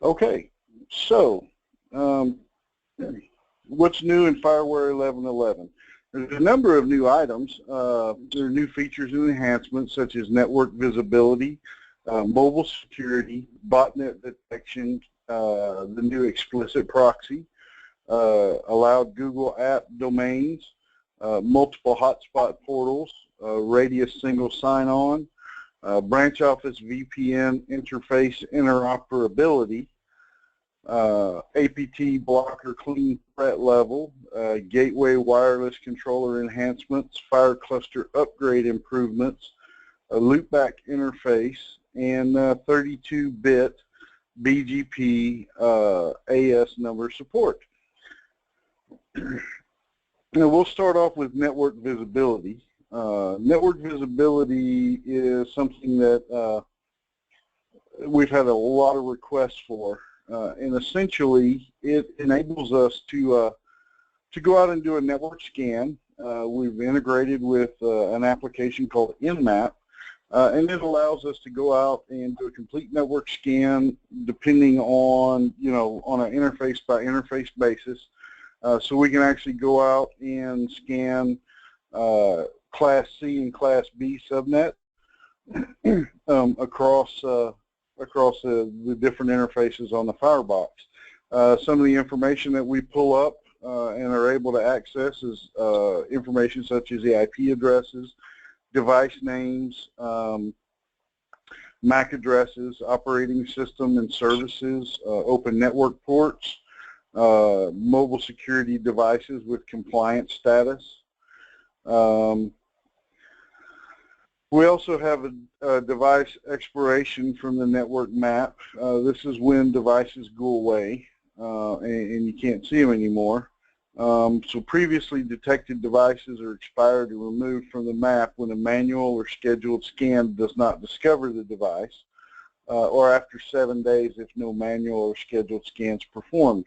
Okay, so what's new in Fireware 11.11? There's a number of new items. There are new features and enhancements such as network visibility, mobile security, botnet detection, the new explicit proxy, allowed Google app domains, multiple hotspot portals, radius single sign-on, branch office VPN interface interoperability, APT blocker clean threat level, gateway wireless controller enhancements, fire cluster upgrade improvements, a loopback interface, and 32-bit BGP AS number support. Now we'll start off with network visibility. Network visibility is something that we've had a lot of requests for. And essentially, it enables us to go out and do a network scan. We've integrated with an application called Nmap, and it allows us to go out and do a complete network scan, depending on on an interface by interface basis. So we can actually go out and scan Class C and Class B subnet across the different interfaces on the Firebox. Some of the information that we pull up and are able to access is information such as the IP addresses, device names, MAC addresses, operating system and services, open network ports, mobile security devices with compliance status. We also have a device expiration from the network map. This is when devices go away and you can't see them anymore. So previously detected devices are expired or removed from the map when a manual or scheduled scan does not discover the device, or after 7 days if no manual or scheduled scans performed.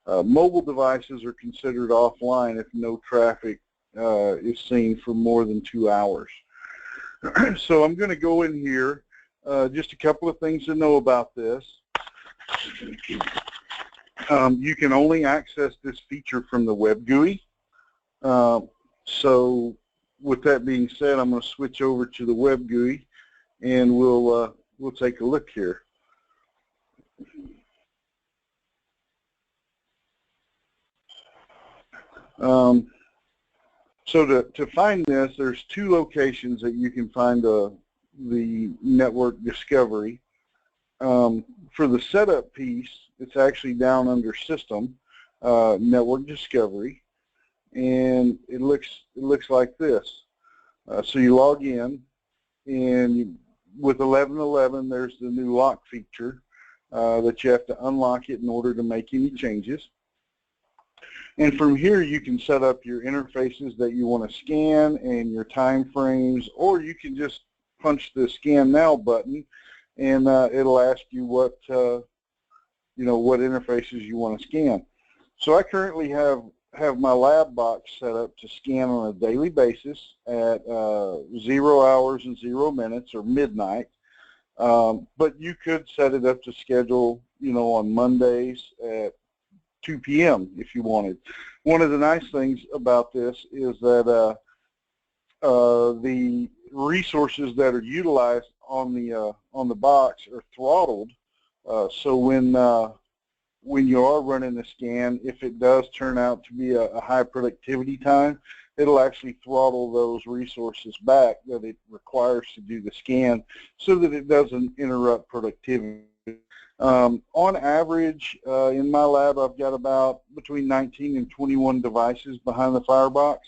Mobile devices are considered offline if no traffic is seen for more than 2 hours. So I'm going to go in here, just a couple of things to know about this. You can only access this feature from the web GUI. So with that being said, I'm going to switch over to the web GUI and we'll take a look here. So to find this, there's 2 locations that you can find the network discovery. For the setup piece, it's actually down under System, Network Discovery, and it looks like this. So you log in, and with 11.11, there's the new lock feature that you have to unlock it in order to make any changes. And from here, you can set up your interfaces that you want to scan and your time frames, or you can just punch the Scan Now button, and it'll ask you what what interfaces you want to scan. So I currently have my lab box set up to scan on a daily basis at 0 hours and 0 minutes or midnight. But you could set it up to schedule, on Mondays at 2 p.m. if you wanted. One of the nice things about this is that the resources that are utilized on the box are throttled. So when you are running the scan, if it does turn out to be a high productivity time, it'll actually throttle those resources back that it requires to do the scan so that it doesn't interrupt productivity. On average, in my lab, I've got about between 19 and 21 devices behind the Firebox.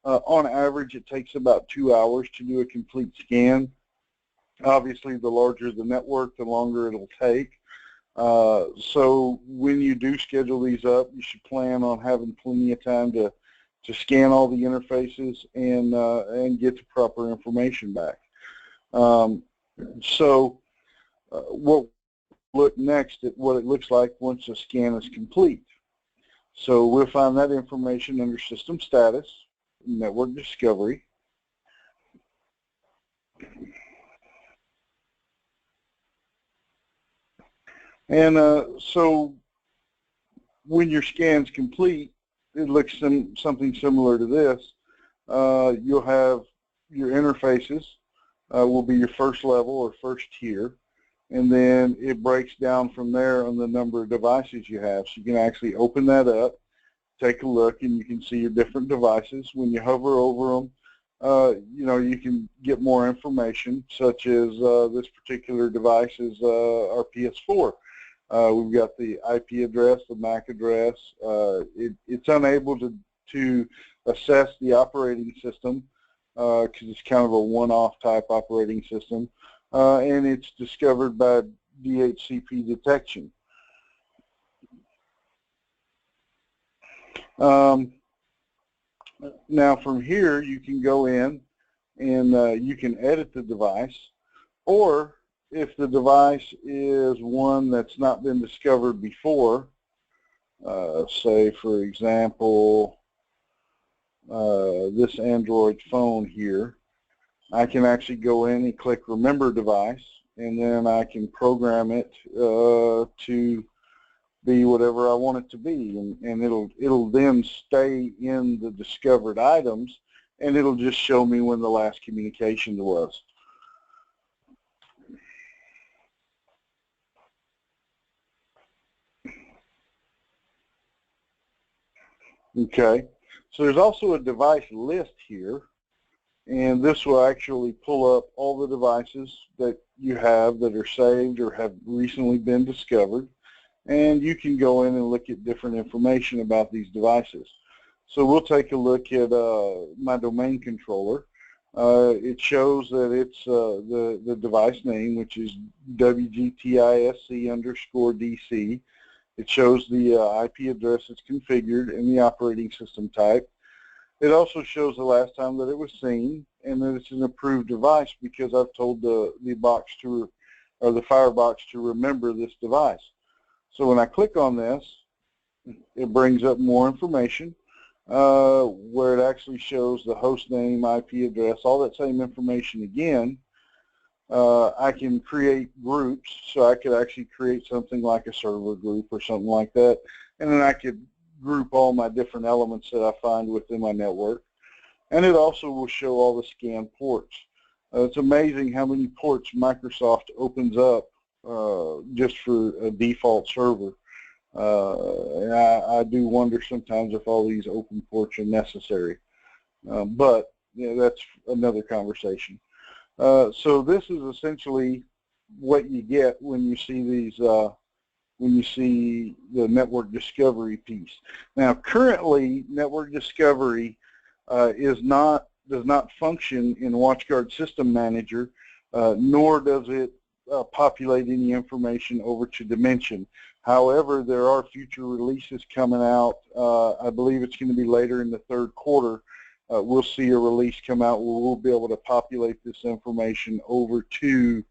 On average, it takes about 2 hours to do a complete scan. Obviously, the larger the network, the longer it'll take. So when you do schedule these up, you should plan on having plenty of time to scan all the interfaces and get the proper information back. So we'll look next at what it looks like once the scan is complete. So we'll find that information under System Status, Network Discovery. And so when your scan's complete, it looks something similar to this. You'll have your interfaces will be your first level or first tier, and then it breaks down from there on the number of devices you have. So you can actually open that up, take a look, and you can see your different devices. When you hover over them, you can get more information, such as this particular device is our PS4. We've got the IP address, the MAC address. It's unable to assess the operating system because it's kind of a one-off type operating system, and it's discovered by DHCP detection. Now from here you can go in and you can edit the device, or if the device is one that's not been discovered before, say for example this Android phone here, I can actually go in and click remember device, and then I can program it to be whatever I want it to be, and it'll then stay in the discovered items, and it'll just show me when the last communication was. Okay, so there's also a device list here, and this will actually pull up all the devices that you have that are saved or have recently been discovered, and you can go in and look at different information about these devices. So we'll take a look at my domain controller. It shows that it's the device name, which is WGTISC_DC. It shows the IP address that's configured and the operating system type. It also shows the last time that it was seen, and that it's an approved device because I've told the box to, or the Firebox to remember this device. So when I click on this, it brings up more information where it actually shows the host name, IP address, all that same information again. I can create groups, so I could actually create something like a server group or something like that, and then I could group all my different elements that I find within my network. And it also will show all the scan ports. It's amazing how many ports Microsoft opens up just for a default server. And I do wonder sometimes if all these open ports are necessary. But that's another conversation. So this is essentially what you get when you see these, when you see the network discovery piece. Now, currently, network discovery does not function in WatchGuard System Manager, nor does it populate any information over to Dimension. However, there are future releases coming out. I believe it's going to be later in the third quarter. We'll see a release come out where we'll be able to populate this information over to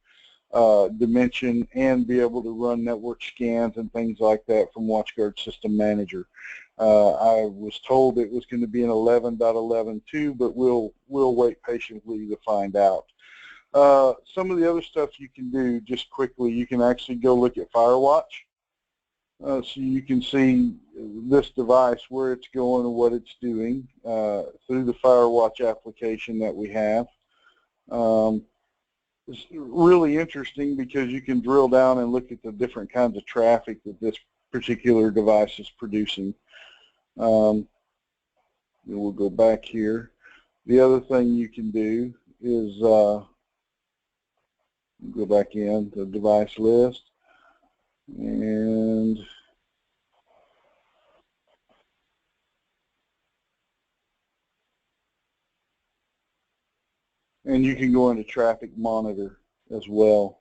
Dimension and be able to run network scans and things like that from WatchGuard System Manager. I was told it was going to be in 11.11.2, but we'll wait patiently to find out. Some of the other stuff you can do, just quickly, you can actually go look at Firewatch. So you can see this device, where it's going and what it's doing through the Firewatch application that we have. It's really interesting because you can drill down and look at the different kinds of traffic that this particular device is producing. We'll go back here. The other thing you can do is go back in the device list, and you can go into traffic monitor as well.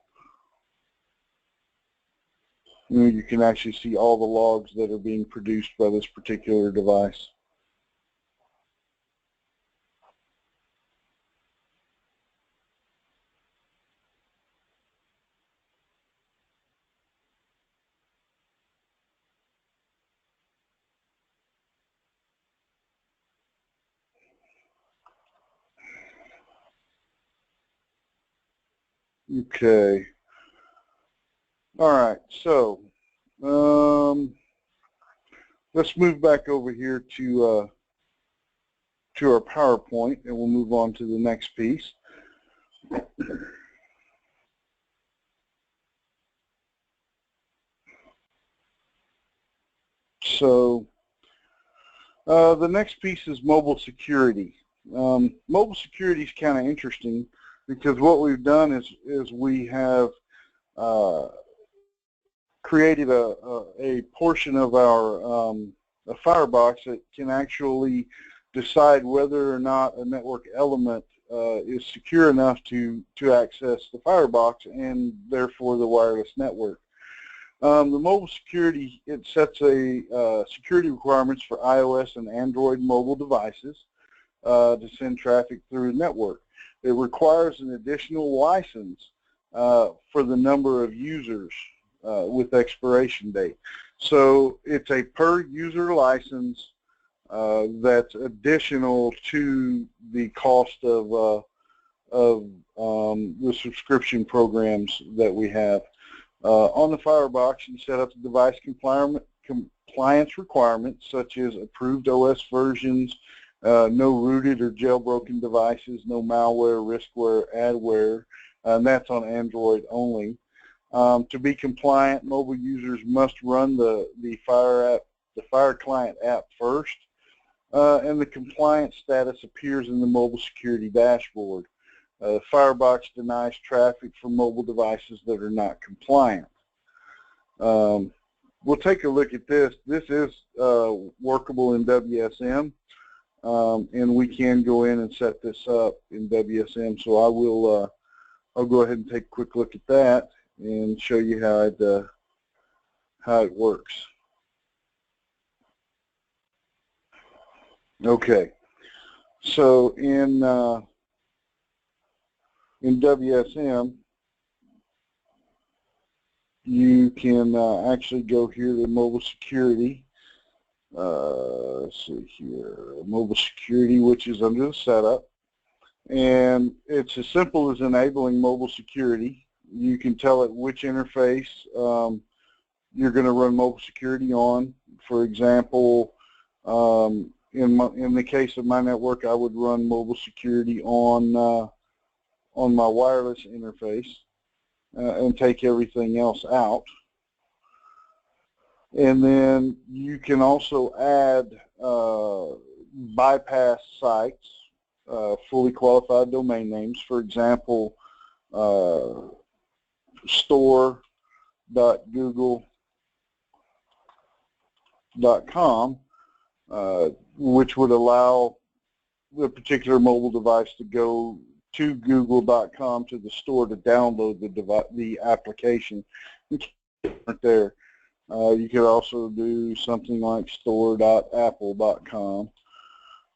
You can actually see all the logs that are being produced by this particular device. Okay. All right, so let's move back over here to our PowerPoint, and we'll move on to the next piece. So the next piece is mobile security. Mobile security is kind of interesting because what we've done is we have created a portion of our a firebox that can actually decide whether or not a network element is secure enough to access the firebox and therefore the wireless network. The mobile security, it sets a security requirements for iOS and Android mobile devices to send traffic through the network. It requires an additional license for the number of users with expiration date. So it's a per user license that's additional to the cost of the subscription programs that we have. On the firebox, you set up the device compliance requirements such as approved OS versions, no rooted or jailbroken devices, no malware, riskware, adware, and that's on Android only. To be compliant, mobile users must run the Fire Client app first, and the compliance status appears in the mobile security dashboard. Firebox denies traffic from mobile devices that are not compliant. We'll take a look at this. This is workable in WSM, and we can go in and set this up in WSM. So I will I'll go ahead and take a quick look at that and show you how it works. Okay, so in WSM, you can actually go here to mobile security. Let's see here, mobile security, which is under the setup, and it's as simple as enabling mobile security. You can tell it which interface you're going to run mobile security on. For example, in the case of my network, I would run mobile security on my wireless interface and take everything else out. And then you can also add bypass sites, fully qualified domain names. For example, store.google.com, which would allow the particular mobile device to go to google.com to the store to download the application. There. You could also do something like store.apple.com.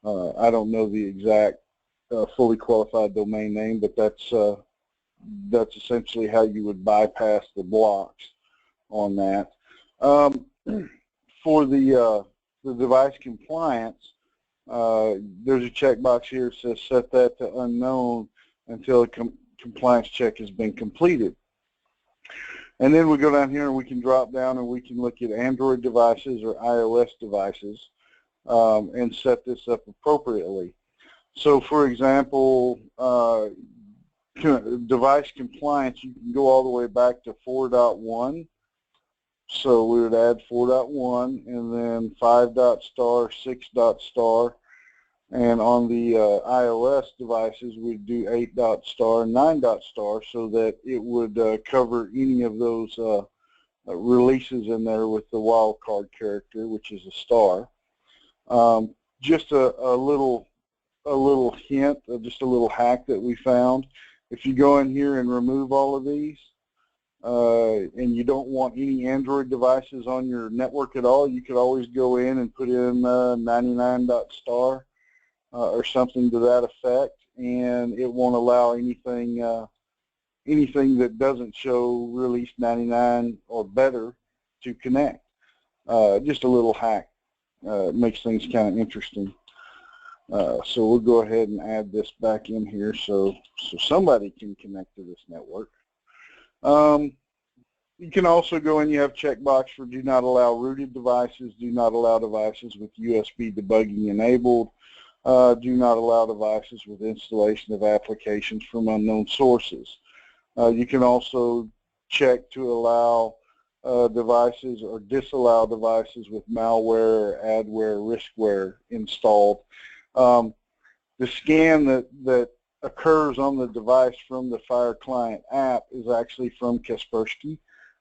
I don't know the exact fully qualified domain name, but that's essentially how you would bypass the blocks on that. For the device compliance, there's a checkbox here that says set that to unknown until a compliance check has been completed. And then we go down here and we can drop down and we can look at Android devices or iOS devices and set this up appropriately. So for example, device compliance, you can go all the way back to 4.1. So we would add 4.1 and then 5.*, 6.*, and on the iOS devices we'd do 8.*, 9.*, so that it would cover any of those releases in there with the wildcard character, which is a star. Just a little hint, just a little hack that we found. If you go in here and remove all of these, and you don't want any Android devices on your network at all, you could always go in and put in 99. Or something to that effect, and it won't allow anything that doesn't show release 99 or better to connect. Just a little hack. It makes things kind of interesting. So we'll go ahead and add this back in here so somebody can connect to this network. You can also go in, you have checkbox for do not allow rooted devices, do not allow devices with USB debugging enabled, do not allow devices with installation of applications from unknown sources. You can also check to allow devices or disallow devices with malware, adware, riskware installed. The scan that occurs on the device from the Fire Client app is actually from Kaspersky.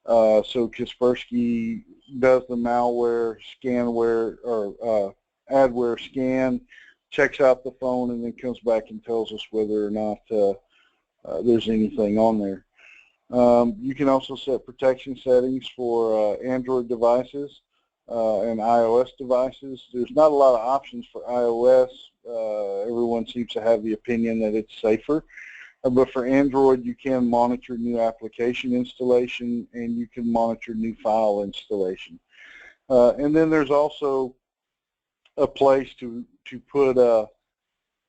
So Kaspersky does the malware, scanware, or adware scan, checks out the phone, and then comes back and tells us whether or not there's anything on there. You can also set protection settings for Android devices and iOS devices. There's not a lot of options for iOS. Everyone seems to have the opinion that it's safer. But for Android, you can monitor new application installation and you can monitor new file installation. And then there's also a place to put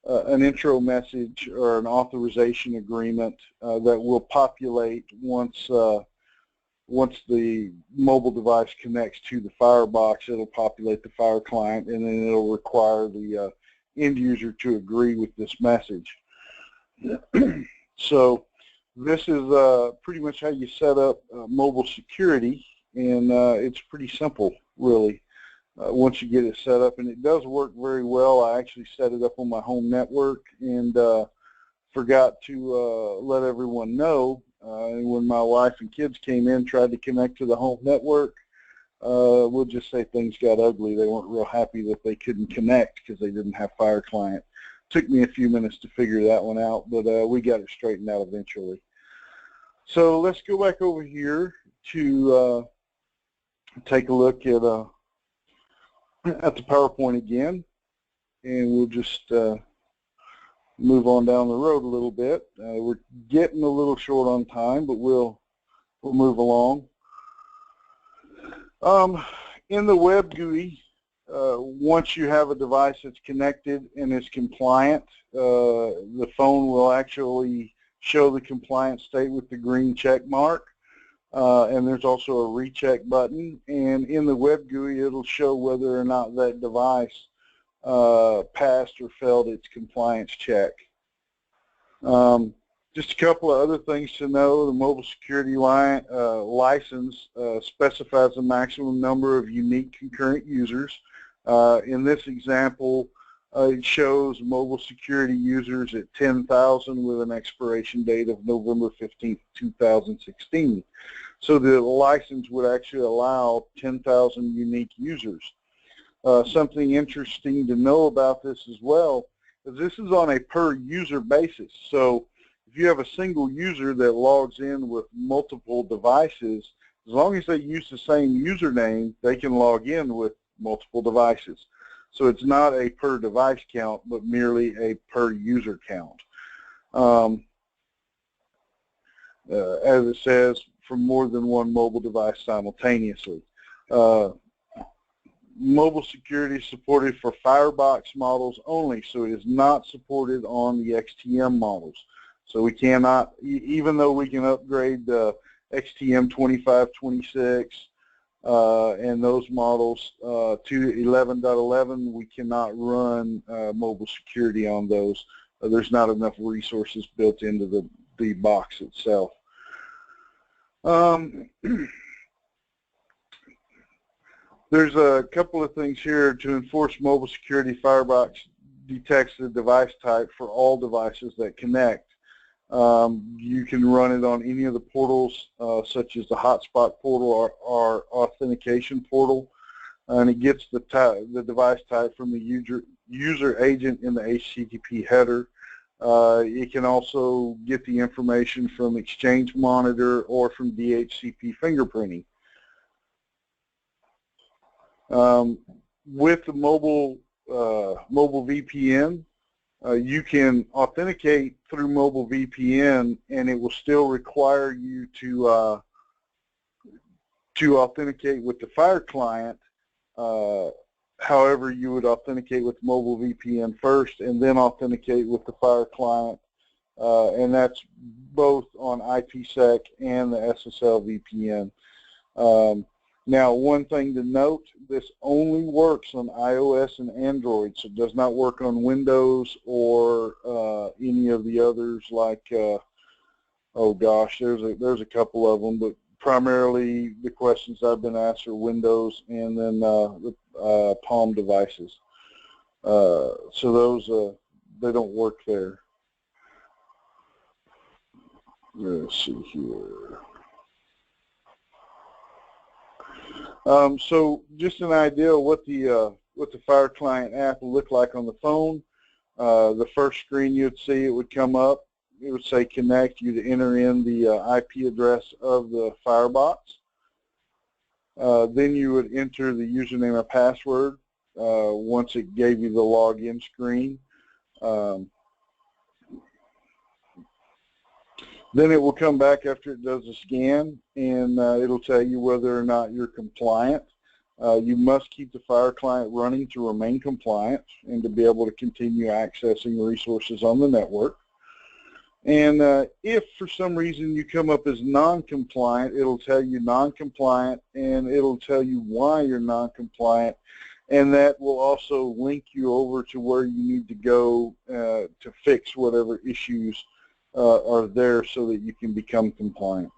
an intro message or an authorization agreement that will populate once the mobile device connects to the Firebox. It'll populate the Fire Client, and then it'll require the end user to agree with this message. So this is pretty much how you set up mobile security, and it's pretty simple, really. Once you get it set up, and it does work very well. I actually set it up on my home network and forgot to let everyone know. And when my wife and kids came in, tried to connect to the home network, we'll just say things got ugly. They weren't real happy that they couldn't connect because they didn't have Fire Client. Took me a few minutes to figure that one out, but we got it straightened out eventually. So let's go back over here to take a look at the PowerPoint again, and we'll just move on down the road a little bit. We're getting a little short on time, but we'll move along. In the web GUI, once you have a device that's connected and is compliant, the phone will actually show the compliant state with the green check mark. And there's also a recheck button, and in the web GUI it'll show whether or not that device passed or failed its compliance check. Just a couple of other things to know. The mobile security license specifies a maximum number of unique concurrent users. In this example, it shows mobile security users at 10,000 with an expiration date of November 15th, 2016. So the license would actually allow 10,000 unique users. Something interesting to know about this as well is this is on a per user basis. So if you have a single user that logs in with multiple devices, as long as they use the same username, they can log in with multiple devices. So it's not a per device count, but merely a per user count. As it says, from more than one mobile device simultaneously. Mobile security is supported for Firebox models only, so it is not supported on the XTM models. So we cannot, even though we can upgrade the XTM 2526 and those models to 11.11, we cannot run mobile security on those. There's not enough resources built into the box itself. There's a couple of things here. To enforce mobile security, Firebox detects the device type for all devices that connect. You can run it on any of the portals, such as the Hotspot portal or our authentication portal, and it gets the device type from the user agent in the HTTP header. It can also get the information from Exchange Monitor or from DHCP fingerprinting. With the mobile VPN, you can authenticate through mobile VPN, and it will still require you to authenticate with the Fire Client. However, you would authenticate with mobile VPN first and then authenticate with the Fire Client and that's both on IPsec and the SSL VPN. Now, one thing to note, this only works on iOS and Android, so it does not work on Windows or any of the others like, oh gosh, there's a couple of them, but primarily the questions I've been asked are Windows and then the Palm devices. So those, they don't work there. Let's see here. So just an idea of what the Fire Client app will look like on the phone. The first screen you'd see, it would come up. It would say connect. You'd enter in the IP address of the Firebox. Then you would enter the username and password once it gave you the login screen. Then it will come back after it does a scan, and it'll tell you whether or not you're compliant. You must keep the Fire Client running to remain compliant and to be able to continue accessing resources on the network. And if for some reason you come up as non-compliant, it'll tell you non-compliant, and it'll tell you why you're non-compliant, and that will also link you over to where you need to go to fix whatever issues are there so that you can become compliant.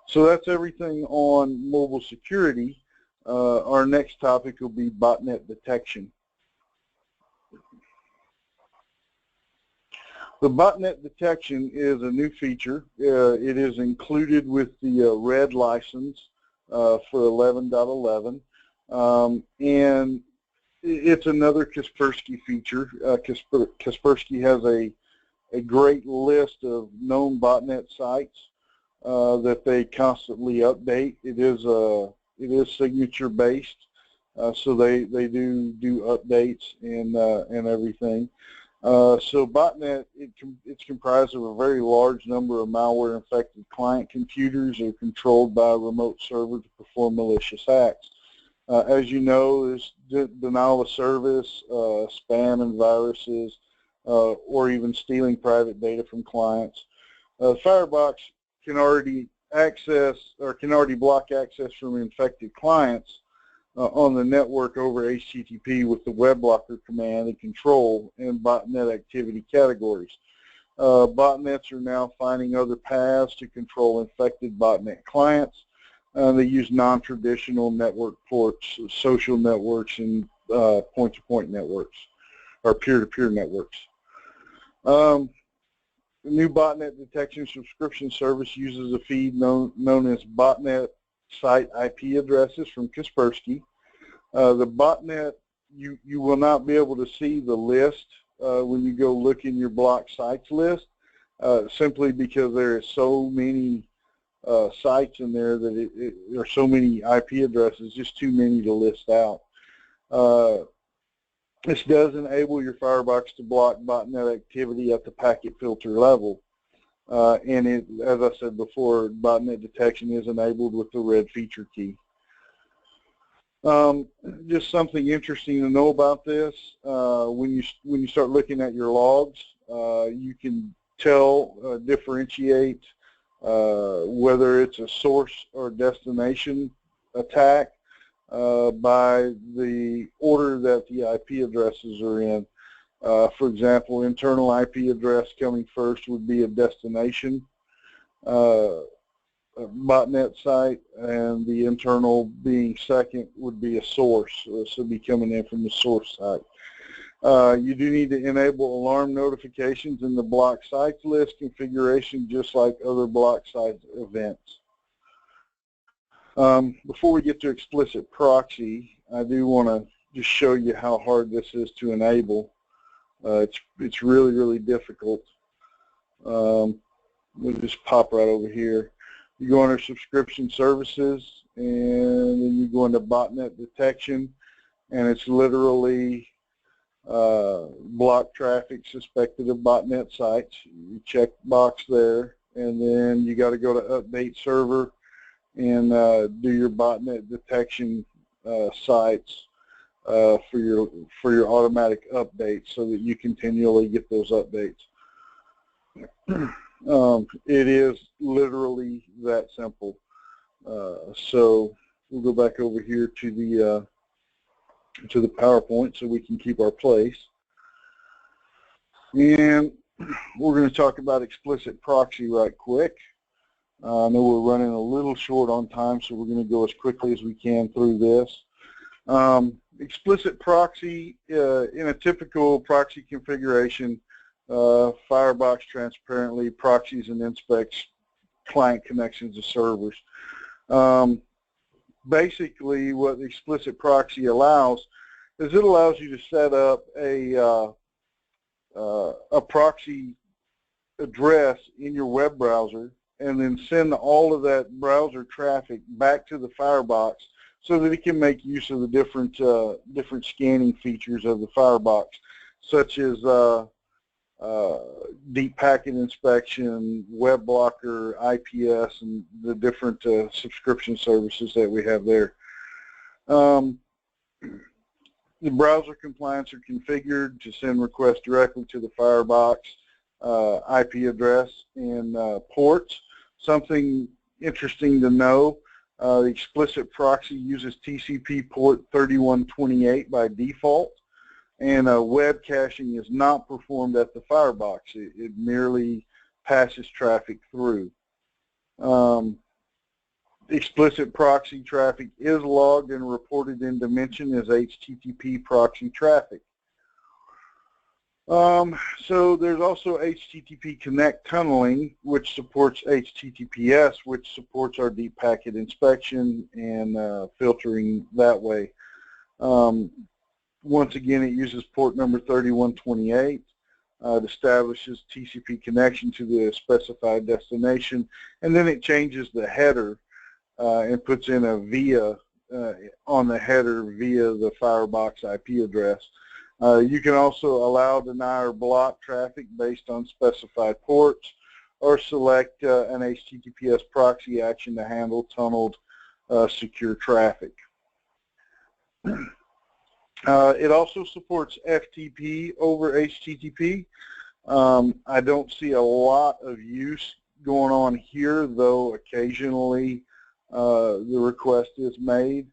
So that's everything on mobile security. Our next topic will be botnet detection. The botnet detection is a new feature. It is included with the red license for 11.11, and it's another Kaspersky feature. Kaspersky has a great list of known botnet sites that they constantly update. It is signature based, so they do updates and everything. So botnet, it's comprised of a very large number of malware infected client computers that are controlled by a remote server to perform malicious acts. As you know, there's denial of service, spam and viruses, or even stealing private data from clients. Firebox can already block access from infected clients on the network over HTTP with the web blocker command and control and botnet activity categories. Botnets are now finding other paths to control infected botnet clients. They use non-traditional network ports, social networks, and point-to-point networks, or peer-to-peer networks. The new botnet detection subscription service uses a feed known as botnet site IP addresses from Kaspersky. The botnet, you will not be able to see the list when you go look in your block sites list, simply because there are so many sites in there that there are so many IP addresses, just too many to list out. This does enable your Firebox to block botnet activity at the packet filter level. And as I said before, botnet detection is enabled with the red feature key. Just something interesting to know about this, when you start looking at your logs, you can differentiate whether it's a source or destination attack by the order that the IP addresses are in. For example, internal IP address coming first would be a destination botnet site, and the internal being second would be a source, so be coming in from the source site. You do need to enable alarm notifications in the block sites list configuration, just like other block sites events. Before we get to explicit proxy, I do want to just show you how hard this is to enable. It's really, really difficult. We'll just pop right over here. You go under subscription services, and then you go into botnet detection, and it's literally block traffic suspected of botnet sites. You check box there, and then you got to go to update server and do your botnet detection sites for your automatic updates, so that you continually get those updates. It is literally that simple. So we'll go back over here to the PowerPoint so we can keep our place. And we're going to talk about explicit proxy right quick. I know we're running a little short on time, so we're going to go as quickly as we can through this. Explicit proxy, in a typical proxy configuration, Firebox transparently proxies and inspects client connections to servers. Basically, what the explicit proxy allows is it allows you to set up a proxy address in your web browser and then send all of that browser traffic back to the Firebox so that it can make use of the different scanning features of the Firebox, such as deep packet inspection, web blocker, IPS, and the different subscription services that we have there. The browser compliance are configured to send requests directly to the Firebox IP address and ports. Something interesting to know, the explicit proxy uses TCP port 3128 by default, and web caching is not performed at the Firebox. It merely passes traffic through. Explicit proxy traffic is logged and reported in Dimension as HTTP proxy traffic. So there's also HTTP connect tunneling, which supports HTTPS, which supports our deep packet inspection and filtering that way. Once again, it uses port number 3128. It establishes TCP connection to the specified destination, and then it changes the header and puts in a via on the header via the Firebox IP address. You can also allow, deny, or block traffic based on specified ports, or select an HTTPS proxy action to handle tunneled secure traffic. It also supports FTP over HTTP. I don't see a lot of use going on here, though occasionally the request is made.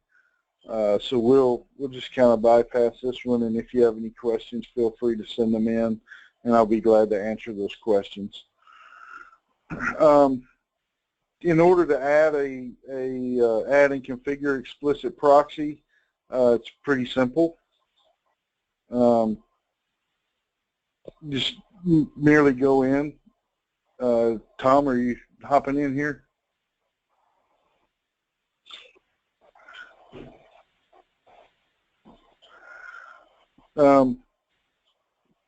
So we'll just kind of bypass this one, and if you have any questions, feel free to send them in, and I'll be glad to answer those questions. In order to add add and configure explicit proxy, it's pretty simple. Just merely go in. Tom, are you hopping in here?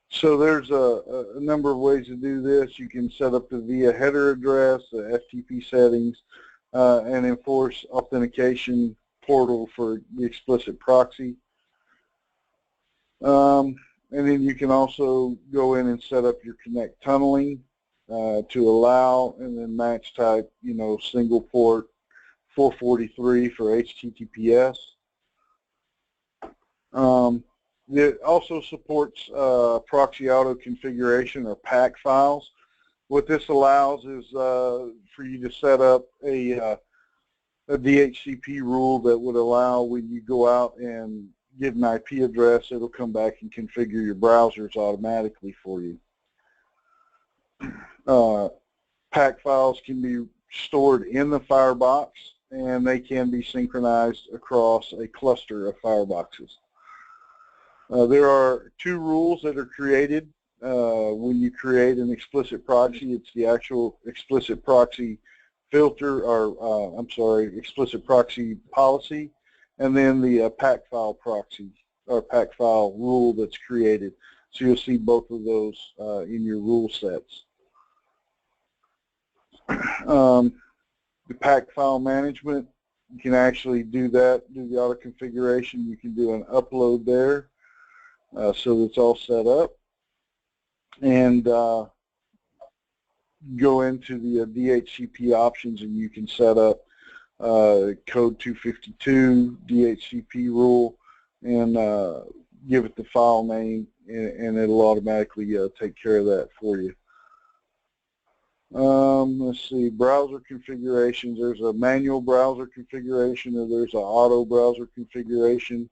So there's a number of ways to do this. You can set up the via header address, the FTP settings, and enforce authentication portal for the explicit proxy. And then you can also go in and set up your connect tunneling to allow, and then match type, single port 443 for HTTPS. It also supports proxy auto configuration or PAC files. What this allows is for you to set up a DHCP rule that would allow, when you go out and get an IP address, it'll come back and configure your browsers automatically for you. PAC files can be stored in the Firebox, and they can be synchronized across a cluster of Fireboxes. There are two rules that are created when you create an explicit proxy. It's the actual explicit proxy filter, or explicit proxy policy, and then the PAC file proxy or PAC file rule that's created. So you'll see both of those in your rule sets. The PAC file management, you can actually do that, do the auto configuration. You can do an upload there. So it's all set up, and go into the DHCP options, and you can set up code 252 DHCP rule, and give it the file name, and it'll automatically take care of that for you. Let's see, browser configurations. There's a manual browser configuration, or there's an auto browser configuration.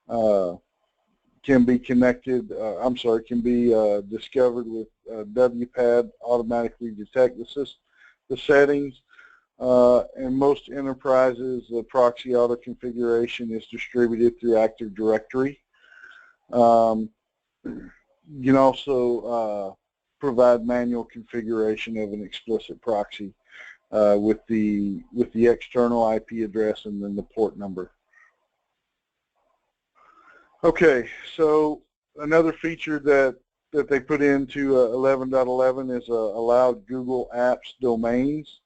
Can be connected, can be discovered with WPAD, automatically detect the settings. And most enterprises, the proxy auto configuration is distributed through Active Directory. You can also provide manual configuration of an explicit proxy with the external IP address and then the port number. Okay, so another feature that they put into 11.11 is allowed Google Apps domains.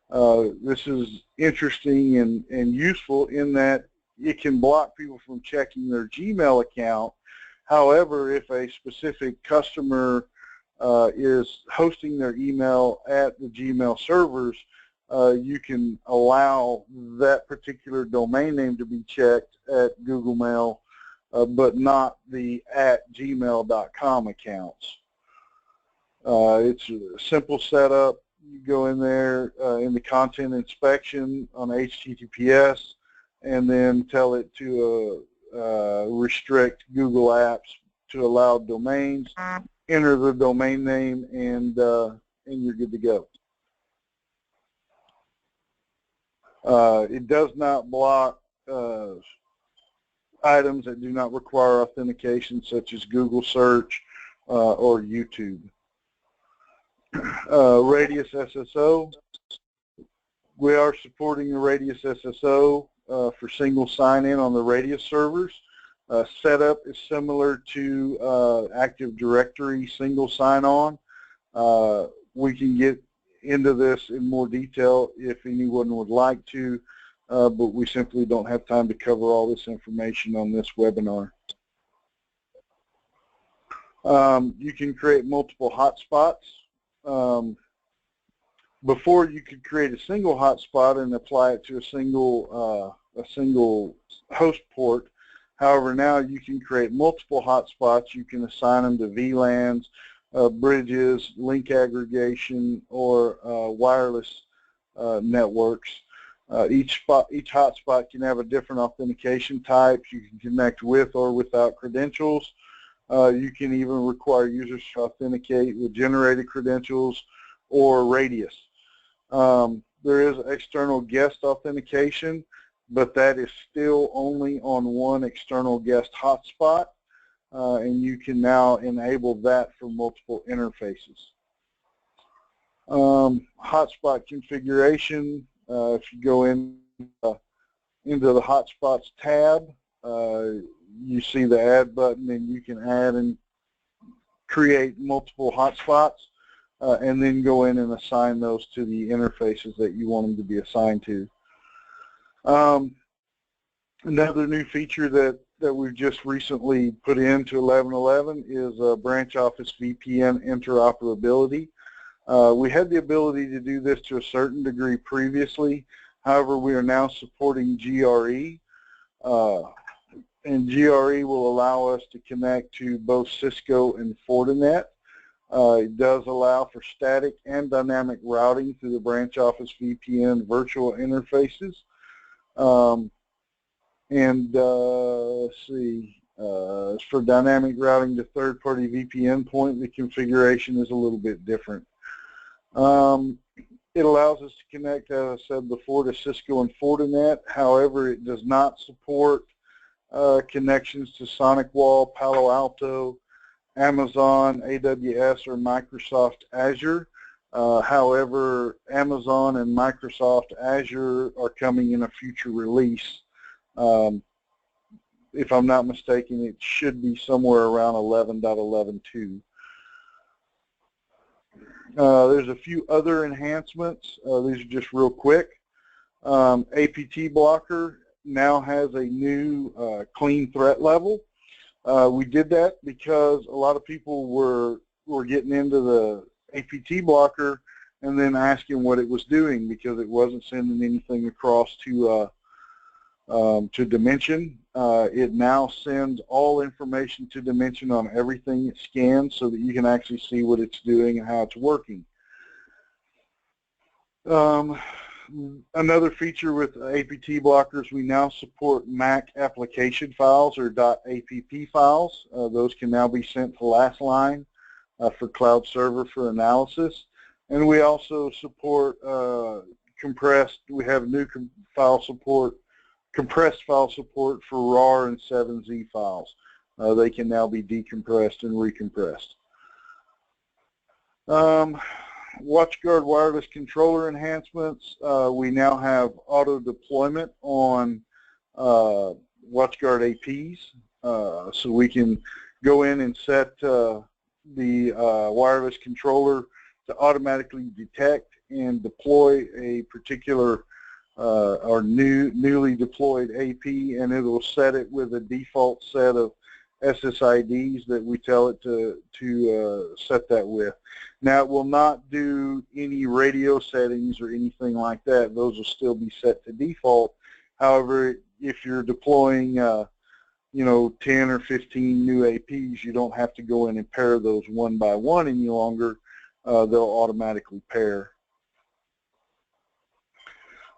This is interesting and useful in that it can block people from checking their Gmail account. However, if a specific customer is hosting their email at the Gmail servers, you can allow that particular domain name to be checked at Google Mail, but not the @gmail.com accounts. It's a simple setup. You go in there in the content inspection on HTTPS and then tell it to restrict Google Apps to allow domains, enter the domain name, and you're good to go. It does not block items that do not require authentication, such as Google search or YouTube. Radius SSO. We are supporting the Radius SSO for single sign-in on the Radius servers. Setup is similar to Active Directory single sign-on. We can get into this in more detail if anyone would like to, but we simply don't have time to cover all this information on this webinar. You can create multiple hotspots. Before, you could create a single hotspot and apply it to a single host port. However, now you can create multiple hotspots. You can assign them to VLANs, bridges, link aggregation, or wireless networks. Each hotspot can have a different authentication type. You can connect with or without credentials. You can even require users to authenticate with generated credentials or Radius. There is external guest authentication, but that is still only on one external guest hotspot, and you can now enable that for multiple interfaces. Hotspot configuration, if you go into the Hotspots tab, you see the Add button, and you can add and create multiple hotspots, and then go in and assign those to the interfaces that you want them to be assigned to. Another new feature that we've just recently put into 11.11 is branch office VPN interoperability. We had the ability to do this to a certain degree previously. However, we are now supporting GRE, and GRE will allow us to connect to both Cisco and Fortinet. It does allow for static and dynamic routing through the branch office VPN virtual interfaces. Let's see, for dynamic routing to third-party VPN point, the configuration is a little bit different. It allows us to connect, as I said before, to Cisco and Fortinet. However, it does not support connections to SonicWall, Palo Alto, Amazon, AWS, or Microsoft Azure. However, Amazon and Microsoft Azure are coming in a future release. If I'm not mistaken, it should be somewhere around 11.11.2. There's a few other enhancements. These are just real quick. APT blocker now has a new clean threat level. We did that because a lot of people were getting into the APT blocker and then asking what it was doing because it wasn't sending anything across to Dimension. It now sends all information to Dimension on everything it scans so that you can actually see what it's doing and how it's working. Another feature with APT blockers, we now support Mac application files or .app files. Those can now be sent to last line for cloud server for analysis. And we also support compressed, we have new compressed file support for RAR and 7Z files. They can now be decompressed and recompressed. WatchGuard wireless controller enhancements. We now have auto deployment on WatchGuard APs, so we can go in and set the wireless controller to automatically detect and deploy a particular or newly deployed AP, and it will set it with a default set of SSIDs that we tell it to set that with. Now, it will not do any radio settings or anything like that. Those will still be set to default. However, if you're deploying, 10 or 15 new APs, you don't have to go in and pair those one by one any longer. They'll automatically pair.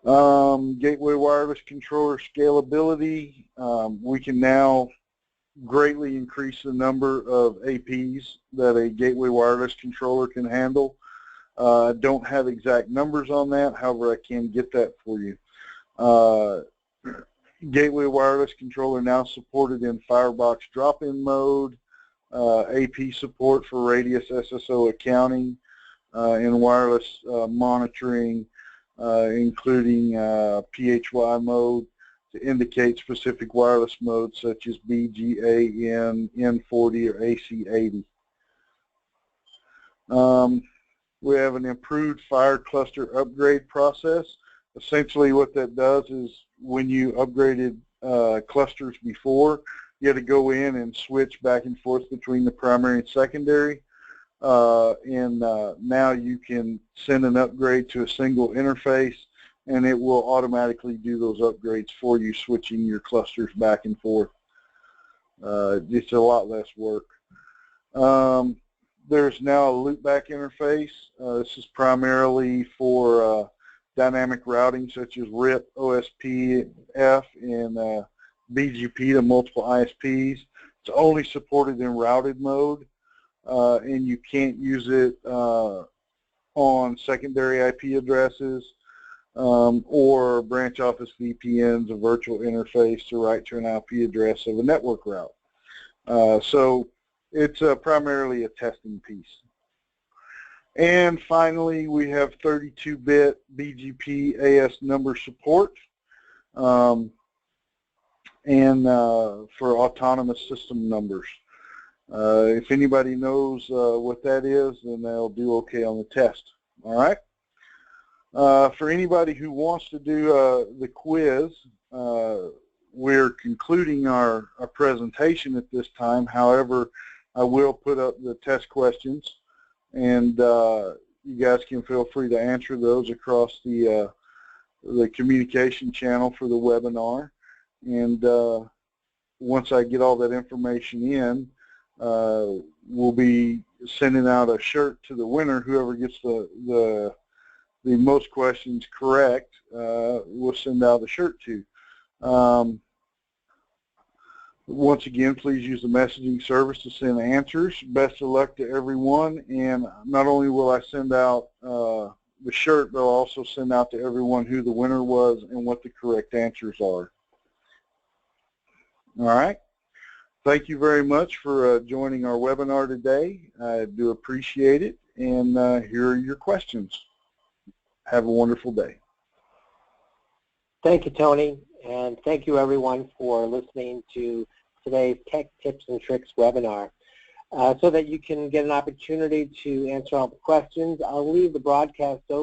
Gateway wireless controller scalability. We can now greatly increase the number of APs that a gateway wireless controller can handle. I don't have exact numbers on that, however I can get that for you. Gateway wireless controller now supported in Firebox drop-in mode, AP support for radius SSO accounting, and wireless monitoring, including PHY mode, to indicate specific wireless modes such as BGA, N40, or AC80. We have an improved fire cluster upgrade process. Essentially what that does is when you upgraded clusters before, you had to go in and switch back and forth between the primary and secondary. Now you can send an upgrade to a single interface, and it will automatically do those upgrades for you, switching your clusters back and forth. It's a lot less work. There's now a loopback interface. This is primarily for dynamic routing such as RIP, OSPF, and BGP to multiple ISPs. It's only supported in routed mode, and you can't use it on secondary IP addresses or branch office VPNs, a virtual interface to write to an IP address of a network route. So it's primarily a testing piece. And finally, we have 32-bit BGP AS number support and for autonomous system numbers. If anybody knows what that is, then they'll do okay on the test. All right? For anybody who wants to do the quiz, we're concluding our presentation at this time. However, I will put up the test questions, and you guys can feel free to answer those across the communication channel for the webinar. And once I get all that information in, we'll be sending out a shirt to the winner. Whoever gets the most questions correct, we'll send out a shirt to. Once again, please use the messaging service to send answers. Best of luck to everyone, and not only will I send out the shirt, but I'll also send out to everyone who the winner was and what the correct answers are. All right. Thank you very much for joining our webinar today. I do appreciate it, and here are your questions. Have a wonderful day. Thank you, Tony, and thank you everyone for listening to today's Tech Tips and Tricks webinar. So that you can get an opportunity to answer all the questions, I'll leave the broadcast open.